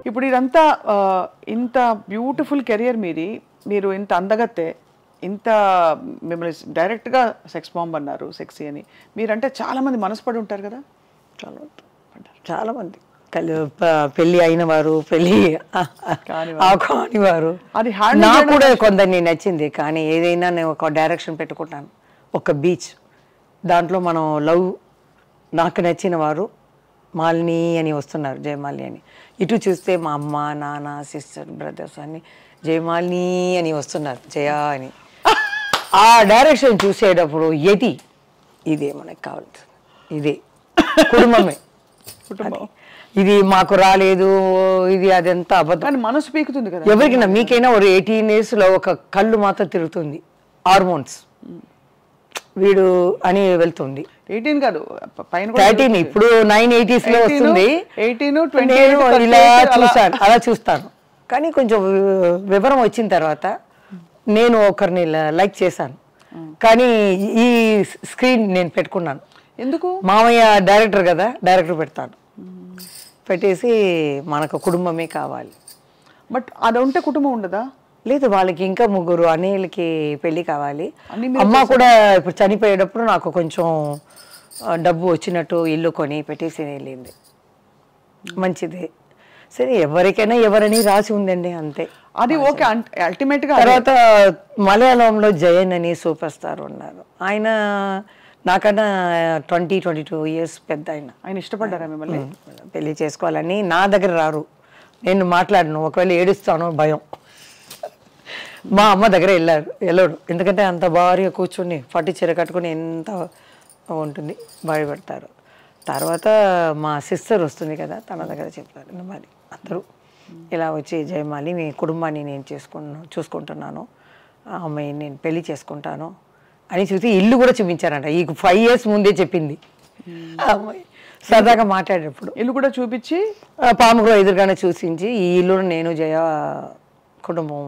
ఇప్పుడు ఇదంతా ఇంత బ్యూటిఫుల్ కెరియర్ మీది, మీరు ఇంత అందగత్తే, ఇంత మిమ్మల్ని డైరెక్ట్గా సెక్స్ బాంబ్ అన్నారు, సెక్సీ అని. మీరంటే చాలామంది మనసుపడి ఉంటారు కదా? చాలామంది పెళ్ళి అయిన వారు, పెళ్ళి కాని వారు. అది నాకు కూడా కొందరిని నచ్చింది. కానీ ఏదైనా నేను ఒక డైరెక్షన్ పెట్టుకుంటాను, ఒక బీచ్, దాంట్లో మనం లవ్, నాకు నచ్చిన వారు మాలిని అని వస్తున్నారు, జయమాలిని అని. ఇటు చూస్తే మా అమ్మ, నాన్న, సిస్టర్, బ్రదర్స్ అని జయమాలిని అని వస్తున్నారు, జయ అని. ఆ డైరెక్షన్ చూసేటప్పుడు ఇదే మనకు కావాల్సింది, ఇదే కుటుంబమే. ఇది మాకు రాలేదు, ఇది అదంతా అబద్ధం. మనసు పీకుతుంది కదా ఎవరికైనా. మీకైనా ఒక 18 years ఒక కళ్ళు మాత్రం తిరుగుతుంది, హార్మోన్స్ వీడు అని వెళ్తుంది. 18 కాదు, 13. ఇప్పుడు 980s వస్తుంది. 18, నేను ఇలా చూస్తాను, అలా చూస్తాను. కానీ కొంచెం వివరం వచ్చిన తర్వాత నేను ఒకరిని లైక్ చేశాను. కానీ ఈ స్క్రీన్ నేను పెట్టుకున్నాను. ఎందుకు? మామయ్య డైరెక్టర్ కదా, డైరెక్టర్ పెడతాను. పెట్టేసి మనకు కుటుంబమే కావాలి. బట్ అది ఉంటే కుటుంబం ఉండదా? లేదు, వాళ్ళకి ఇంకా 3 అన్నయ్యలకి పెళ్ళి కావాలి. అమ్మ కూడా ఇప్పుడు చనిపోయేటప్పుడు నాకు కొంచెం డబ్బు వచ్చినట్టు ఇల్లు కొని పెట్టేసి వెళ్ళింది. మంచిది, సరే ఎవరికైనా ఎవరని రాసి ఉందండి, అంతే. అది ఓకే. అల్టిమేట్ గా తర్వాత మలయాళంలో జయన్ అని సూపర్ స్టార్ ఉన్నారు. ఆయన నాకన్నా 22 years పెద్ద. ఆయన ఇష్టపడ్డారా మిమ్మల్ని? పెళ్లి చేసుకోవాలని నా దగ్గర రారు, నేను మాట్లాడను, ఒకవేళ ఏడుస్తాను భయం. మా అమ్మ దగ్గర వెళ్ళాడు, ఎందుకంటే అంత భారీగా కూర్చొని పట్టు చీర కట్టుకుని ఎంత ఉంటుంది, భయపడతారు. తర్వాత మా సిస్టర్ వస్తుంది కదా, తన దగ్గర చెప్పారు, మరి అందరూ ఇలా వచ్చి జయమాలి మీ కుటుంబాన్ని నేను చూసుకుంటున్నాను, ఆ అమ్మాయిని నేను పెళ్లి చేసుకుంటాను అని చూసి ఇల్లు కూడా చూపించారంట. ఈ 5 years ముందే చెప్పింది ఆ అమ్మాయి. సరదాగా మాట్లాడేటప్పుడు ఇల్లు కూడా చూపించి, పాములో ఎదురుగానే చూసించి, ఈ ఇల్లు నేను జయ కుటుంబం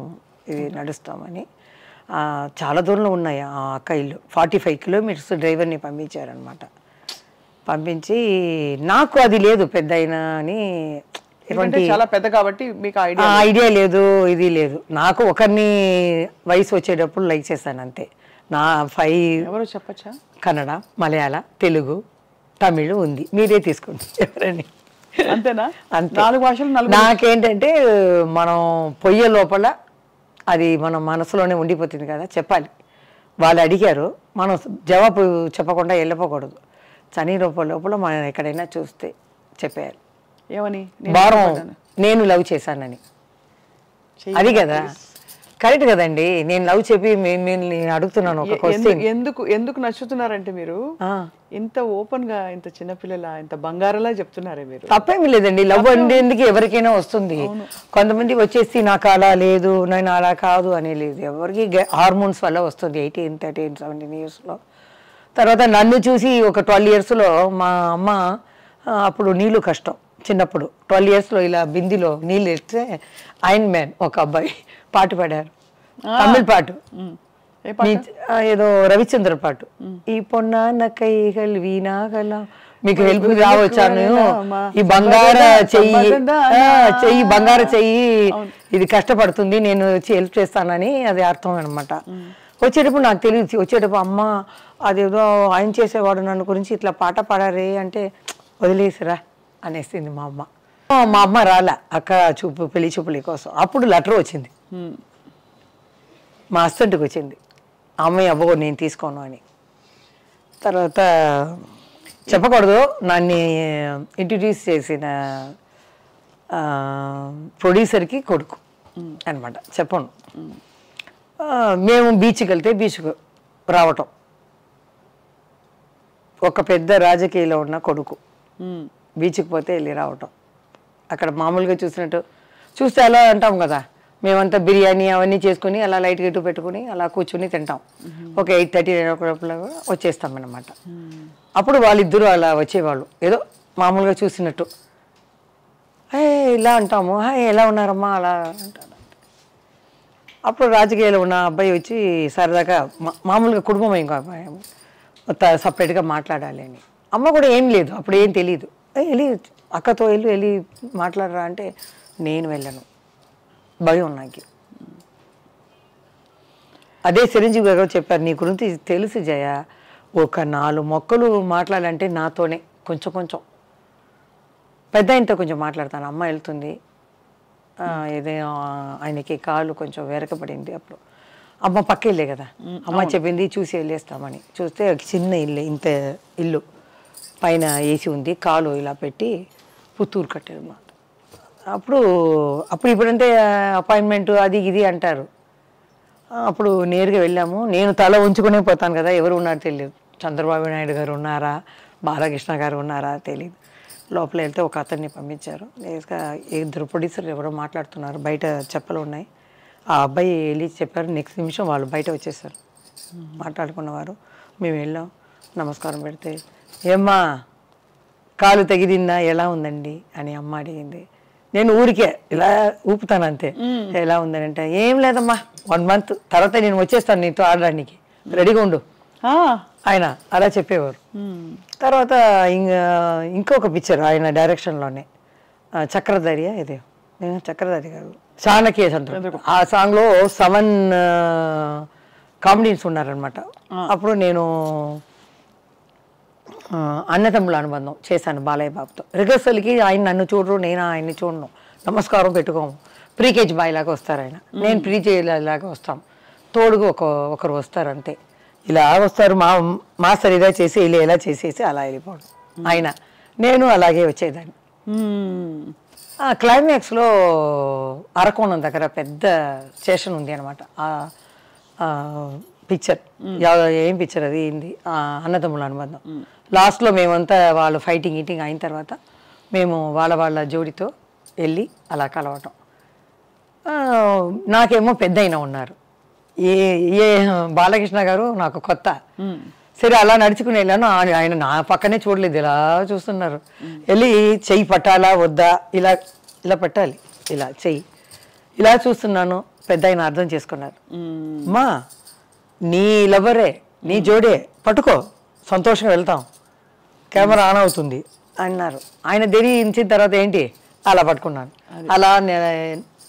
ఇది నడుస్తామని. చాలా దూరంలో ఉన్నాయి ఆ అక్క ఇల్లు, 45 kilometers డ్రైవర్ని పంపించారనమాట. పంపించి నాకు అది లేదు పెద్ద అయినా అని, చాలా పెద్ద కాబట్టి మీకు ఐడియా లేదు, ఇది లేదు. నాకు ఒకరిని వయసు వచ్చేటప్పుడు లైక్ చేశాను అంతే. నా 5 ఎవరో చెప్పచ్చా? కన్నడ, మలయాళ, తెలుగు, తమిళ్ ఉంది, మీరే తీసుకోండి ఎవరని. అంతేనా? అంతే, 4 భాషలు. నాకేంటంటే మనం పొయ్యే లోపల అది మన మనసులోనే ఉండిపోతుంది కదా, చెప్పాలి. వాళ్ళు అడిగారు, మనం జవాబు చెప్పకుండా వెళ్ళిపోకూడదు. చని లోపల మనం ఎక్కడైనా చూస్తే చెప్పేయాలి. ఏమని? వారం నేను లవ్ చేశానని. అది కదా కరెక్ట్ కదండి. నేను లవ్ చెప్పి మిమ్మల్ని అడుగుతున్నాను ఒక క్వశ్చన్. ఎందుకు నచ్చుతున్నారంటే మీరు ఇంత ఓపెన్ గా, ఇంత చిన్నపిల్లల, ఇంత బంగారలా చెప్తున్నారే మీరు. తప్పేమీ లేదండి, లవ్ అనేందుకు ఎవరికైనా వస్తుంది. కొంతమంది వచ్చేసి నాకు అలా లేదు, నేను అలా కాదు అనే లేదు. ఎవరికి హార్మోన్స్ వల్ల వస్తుంది 18, 13, 17 years. తర్వాత నన్ను చూసి ఒక 12 years మా అమ్మ, అప్పుడు నీళ్ళు కష్టం చిన్నప్పుడు, 12 years ఇలా బిందిలో నీళ్ళు ఇస్తే ఐరన్ మ్యాన్ ఒక అబ్బాయి పాట పాడారు, తమిళ పాట, ఏదో రవిచంద్ర పాట. ఈ పొన్న కైగల్ వీణాగల, మీకు హెల్ప్ రావచ్చాను, ఈ బంగార చెయ్యి బంగార చెయ్యి ఇది కష్టపడుతుంది, నేను వచ్చి హెల్ప్ చేస్తానని అది అర్థం అనమాట. వచ్చేటప్పుడు నాకు తెలియదు, వచ్చేటప్పుడు అమ్మ అదేదో ఆయన చేసేవాడు నన్ను గురించి ఇట్లా పాట పాడారే అంటే వదిలేసిరా అనేసింది మా అమ్మ. మా అమ్మ రాలే అక్క పెళ్లి చూపుల కోసం. అప్పుడు లెటర్ వచ్చింది, మా హస్బెండ్కి వచ్చింది, అమ్మాయి అబ్బో నేను తీసుకోను అని. తర్వాత చెప్పకూడదు, నన్ను ఇంట్రడ్యూస్ చేసిన ప్రొడ్యూసర్కి కొడుకు అనమాట, చెప్పను. మేము బీచ్కి వెళ్తే బీచ్కు రావటం, ఒక పెద్ద రాజకీయాల్లో ఉన్న కొడుకు బీచ్కి పోతే వెళ్ళి రావటం. అక్కడ మామూలుగా చూస్తే అలా అంటాం కదా, మేమంతా బిర్యానీ అవన్నీ చేసుకుని అలా లైట్ గట్టు పెట్టుకుని అలా కూర్చుని తింటాం. ఒక 8:30, 9 వచ్చేస్తాం అన్నమాట. అప్పుడు వాళ్ళిద్దరూ అలా వచ్చేవాళ్ళు, ఏదో మామూలుగా చూసినట్టు ఇలా అంటాము, ఎలా ఉన్నారమ్మా అలా అంటారు. అప్పుడు రాజకీయాల్లో ఉన్న అబ్బాయి వచ్చి సరదాగా మామూలుగా కుటుంబం ఇంకా సపరేట్గా మాట్లాడాలి అని. అమ్మ కూడా ఏం లేదు, అప్పుడు ఏం తెలియదు, వెళ్ళి అక్కతో వెళ్ళి మాట్లాడరా అంటే నేను వెళ్ళను, భయం నాకు. అదే చిరంజీవి గారు చెప్పారు, నీ గురించి తెలుసు జయ, ఒక 4 మొక్కలు మాట్లాడాలంటే నాతోనే కొంచెం కొంచెం, పెద్ద ఆయనతో కొంచెం మాట్లాడతాను. అమ్మ వెళ్తుంది, ఏదైనా ఆయనకి కాళ్ళు కొంచెం వెరకబడింది, అప్పుడు అమ్మ పక్క ఇల్లే కదా, అమ్మ చెప్పింది చూసి వెళ్ళేస్తామని. చూస్తే చిన్న ఇల్లు, ఇంత ఇల్లు, పైన ఏసీ ఉంది, కాలు ఇలా పెట్టి పుత్తూరు కట్టారు అన్నమాట. అప్పుడు ఇప్పుడంటే అపాయింట్మెంట్ అది ఇది అంటారు. అప్పుడు నేరుగా వెళ్ళాము. నేను తల ఉంచుకునే పోతాను కదా, ఎవరు ఉన్నారో తెలియదు. చంద్రబాబు నాయుడు గారు ఉన్నారా, బాలకృష్ణ గారు ఉన్నారా తెలియదు. లోపల వెళ్తే ఒక అతన్ని పంపించారు. నేరుగా 2 ప్రొడ్యూసర్లు ఎవరో మాట్లాడుతున్నారు, బయట చెప్పలు ఉన్నాయి. ఆ అబ్బాయి వెళ్ళి చెప్పారు, నెక్స్ట్ నిమిషం వాళ్ళు బయట వచ్చేసారు మాట్లాడుకున్నవారు. మేము వెళ్ళాం, నమస్కారం పెడితే, ఏమ్మా కాలు తెగిదిందా, ఎలా ఉందండి అని అమ్మ అడిగింది. నేను ఊరికే ఇలా ఊపుతాను అంతే. ఎలా ఉందని అంటే, ఏం లేదమ్మా 1 month తర్వాత నేను వచ్చేస్తాను నీతో ఆడడానికి, రెడీగా ఉండు ఆయన అలా చెప్పేవారు. తర్వాత ఇంకొక పిక్చర్ ఆయన డైరెక్షన్లోనే, చక్రధారి, ఇదే చక్రధారి గారు, చాణక్య చంద్ర, ఆ సాంగ్లో 7 కామెడీన్స్ ఉన్నారనమాట. అప్పుడు నేను అన్నతమ్ముల అనుబంధం చేశాను బాలయ్య బాబుతో. రిహర్సల్కి ఆయన నన్ను చూడరు, నేను ఆయన్ని చూడను, నమస్కారం పెట్టుకోము. ప్రీకేజ్ బాయ్ లాగా వస్తారు ఆయన, నేను ప్రీకేజ్ లాగా వస్తాం, తోడుగా ఒకరు వస్తారు అంతే. ఇలా వస్తారు, మాస్టర్ ఇలా చేసి ఇలా ఎలా చేసేసి అలా వెళ్ళిపోవడం. ఆయన నేను అలాగే వచ్చేదాన్ని. క్లైమాక్స్లో అరకోణం దగ్గర పెద్ద స్టేషన్ ఉంది అనమాట. పిక్చర్ ఏం పిక్చర్ అది ఏంది, అన్నదమ్ముల అనుబంధం. లాస్ట్లో మేమంతా వాళ్ళు ఫైటింగ్ ఈటింగ్ అయిన తర్వాత మేము వాళ్ళ జోడితో వెళ్ళి అలా కలవటం. నాకేమో పెద్ద అయినా ఉన్నారు, ఏ బాలకృష్ణ గారు నాకు కొత్త. సరే అలా నడుచుకుని వెళ్ళాను, ఆయన నా పక్కనే చూడలేదు, ఇలా చూస్తున్నారు. వెళ్ళి చెయ్యి పట్టాలా వద్దా, ఇలా ఇలా పట్టాలి, ఇలా చెయ్యి ఇలా చూస్తున్నాను. పెద్ద ఆయన అర్థం చేసుకున్నారు, అమ్మా నీ లవరే, నీ జోడే, పట్టుకో సంతోషంగా వెళ్తాం, కెమెరా ఆన్ అవుతుంది అన్నారు. ఆయన ధైర్యించిన తర్వాత ఏంటి అలా పట్టుకున్నాను.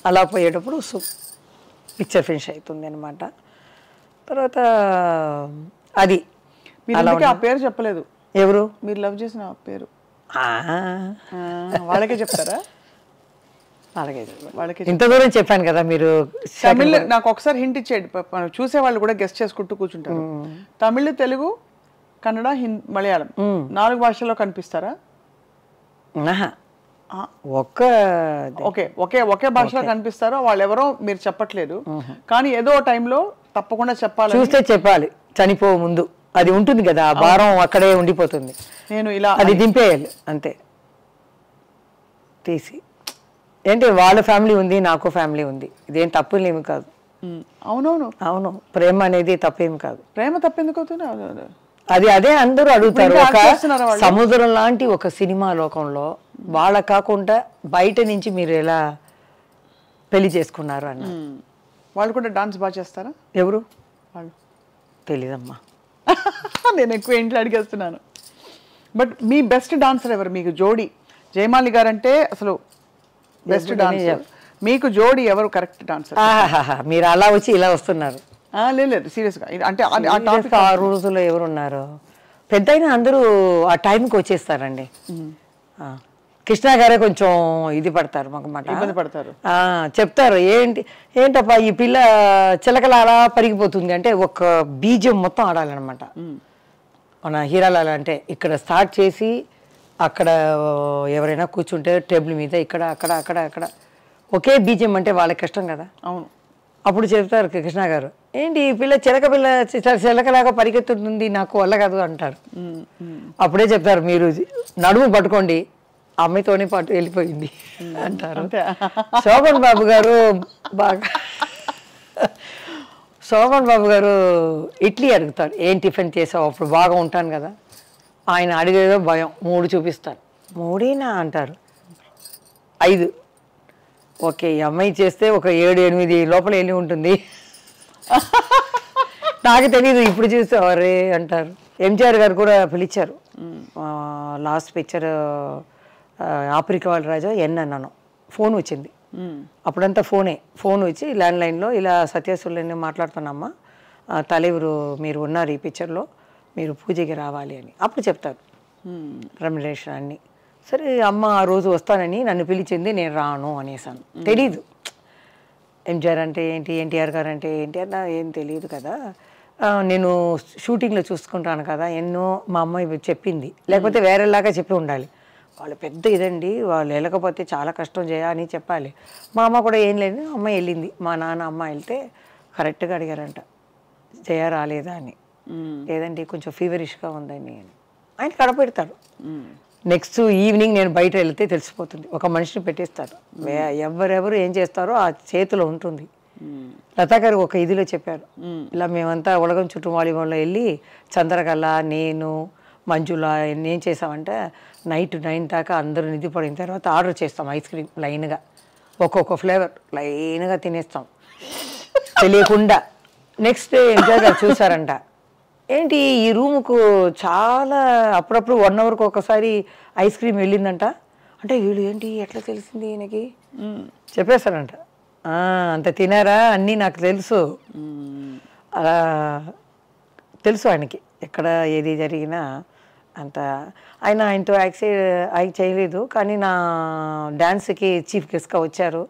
అలా పోయేటప్పుడు పిక్చర్ ఫినిష్ అవుతుంది అనమాట. తర్వాత అది ఆ పేరు చెప్పలేదు, ఎవరు మీరు లవ్ చేసిన పేరు వాళ్ళకే చెప్తారా? వాళ్ళకి ఇంత దూరం చెప్పాను కదా. మీరు తమిళ్ నాకు ఒకసారి హింట్ ఇచ్చేయండి, చూసే వాళ్ళు కూడా గెస్ట్ చేసుకుంటూ కూర్చుంటారు. తమిళ్, తెలుగు, కన్నడ, మలయాళం 4 భాషల్లో కనిపిస్తారా? ఒకే భాషలో కనిపిస్తారో వాళ్ళు ఎవరో మీరు చెప్పట్లేదు, కానీ ఏదో టైంలో తప్పకుండా చెప్పాలి, చూస్తే చెప్పాలి. చనిపో ముందు అది ఉంటుంది కదా, ఆ భారం అక్కడే ఉండిపోతుంది. నేను ఇలా అది దింపేయాలి అంతే తీసి. ఏంటి వాళ్ళ ఫ్యామిలీ ఉంది, నాకు ఫ్యామిలీ ఉంది, ఇదేం తప్పులేమి కాదు. అవును, ప్రేమ అనేది తప్పేమి కాదు. ప్రేమ తప్పెందుకు అవుతుంది? అదే అందరూ అడుగుతారు. ఒక సముద్రం లాంటి ఒక సినిమా లోకంలో వాళ్ళ కాకుండా బయట నుంచి మీరు ఎలా పెళ్లి చేసుకున్నారు అన్న. వాళ్ళు కూడా డాన్స్ బాగా చేస్తారా? ఎవరు వాళ్ళు తెలీదమ్మా, నేను ఎక్కువ ఇంట్లో అడిగేస్తున్నాను. బట్ మీ బెస్ట్ డాన్సర్ ఎవరు మీకు జోడి? జయమాలి గారు అంటే అసలు బెస్ట్ డాన్సర్, మీకు జోడి ఎవరు కరెక్ట్ డాన్సర్? మీరు అలా వచ్చి ఇలా వస్తున్నారు. లేదు సీరియస్గా, అంటే ఆ రోజుల్లో ఎవరున్నారు పెద్ద అయినా అందరూ ఆ టైంకి వచ్చేస్తారండి. కృష్ణ గారే కొంచెం ఇది పడతారు, మాకు మాట ఇబ్బంది పడతారు, చెప్తారు ఏంటప్పా ఈ పిల్ల చిలకల అలా పరిగిపోతుంది అంటే ఒక బీజం మొత్తం ఆడాలన్నమాట. మన హీరాలాల అంటే ఇక్కడ స్టార్ట్ చేసి అక్కడ ఎవరైనా కూర్చుంటే టేబుల్ మీద ఇక్కడ అక్కడ అక్కడ అక్కడ ఒకే బీజం అంటే వాళ్ళకి కష్టం కదా. అవును, అప్పుడు చెప్తారు కృష్ణ గారు, ఏంటి ఈ పిల్ల చిలకలాగా పరిగెత్తుతుంది, నాకు వల్ల కాదు అంటారు. అప్పుడే చెప్తారు, మీరు నడుము పట్టుకోండి, అమ్మాయితోనే పాటు వెళ్ళిపోయింది అంటారు. శోభన్ బాబు గారు బాగా శోభన్ బాబు గారు ఇడ్లీ అడుగుతారు, ఏం టిఫిన్ చేసావు, అప్పుడు బాగా ఉంటాను కదా. ఆయన అడిగేదో భయం, 3 చూపిస్తారు. 3 అంటారు, 5. ఓకే, ఈ అమ్మాయి చేస్తే ఒక 7-8 లోపల వెళ్ళి ఉంటుంది. నాకు తెలీదు, ఇప్పుడు చూస్తే అవరే అంటారు. ఎంజిఆర్ గారు కూడా పిలిచారు, లాస్ట్ పిక్చర్ ఆఫ్రికా వాళ్ళ రాజా అన్నాను, ఫోన్ వచ్చింది, అప్పుడంతా ఫోన్ వచ్చి ల్యాండ్లైన్లో ఇలా సత్యసుల్ని మాట్లాడుతున్నామ్మా, తలెవరు మీరు ఉన్నారు ఈ పిక్చర్లో, మీరు పూజకి రావాలి అని అప్పుడు చెప్తారు రెమ్యునరేషన్ అన్నీ. సరే అమ్మ ఆ రోజు వస్తానని నన్ను పిలిచింది, నేను రాను అనేసాను. తెలీదు ఎంజిఆర్ అంటే ఏంటి, ఎన్టీఆర్ గారు అంటే ఏంటి అన్న ఏం తెలియదు కదా, నేను షూటింగ్లో చూసుకుంటాను కదా ఎన్నో మా అమ్మాయి చెప్పింది, లేకపోతే వేరేలాగా చెప్పి ఉండాలి. వాళ్ళు పెద్ద ఇదండి, వాళ్ళు వెళ్ళకపోతే చాలా కష్టం అని చెప్పాలి. మా అమ్మ కూడా ఏం లేదు, అమ్మాయి వెళ్ళింది. మా నాన్న అమ్మ వెళ్తే కరెక్ట్గా అడిగారంట, జయ రాలేదా అని. లేదండి కొంచెం ఫీవరిష్గా ఉందని అని ఆయన కడపెడతారు. నెక్స్ట్ ఈవినింగ్ నేను బయట వెళ్తే తెలిసిపోతుంది, ఒక మనిషిని పెట్టేస్తారు. ఎవరెవరు ఏం చేస్తారో ఆ చేతిలో ఉంటుంది. లతా గారు ఒక ఇదిలో చెప్పారు, ఇలా మేమంతా ఉలగం చుట్టూ వాలీబాల్లో వెళ్ళి చంద్రకళ, నేను, మంజుల ఏం చేసామంటే నైట్ 9 దాకా అందరూ నిధి పడిన తర్వాత ఆర్డర్ చేస్తాం ఐస్ క్రీమ్ లైన్గా, ఒక్కొక్క ఫ్లేవర్ లైన్గా తినేస్తాం తెలియకుండా. నెక్స్ట్ డే ఎంజాయ్ గారు చూసారంట, ఏంటి ఈ రూముకు చాలా అప్పుడప్పుడు 1 అవర్కి ఒకసారి ఐస్ క్రీమ్ వెళ్ళిందంట. అంటే వీళ్ళు ఏంటి ఎట్లా తెలిసింది ఈయనకి చెప్పేశారంట. అంత తినారా అన్నీ నాకు తెలుసు, అలా తెలుసు ఆయనకి ఎక్కడ ఏది జరిగినా అంత. ఆయనతో యాక్ట్ చేయలేదు, కానీ నా డ్యాన్స్కి చీఫ్ గెస్ట్గా వచ్చారు.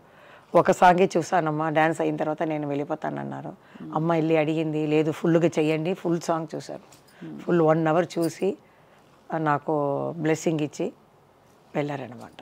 ఒక సాంగే చూసానమ్మా, డ్యాన్స్ అయిన తర్వాత నేను వెళ్ళిపోతానన్నారు. అమ్మ వెళ్ళి అడిగింది, లేదు ఫుల్గా చెయ్యండి, ఫుల్ సాంగ్ చూశారు. ఫుల్ 1 అవర్ చూసి నాకు బ్లెస్సింగ్ ఇచ్చి వెళ్ళారనమాట.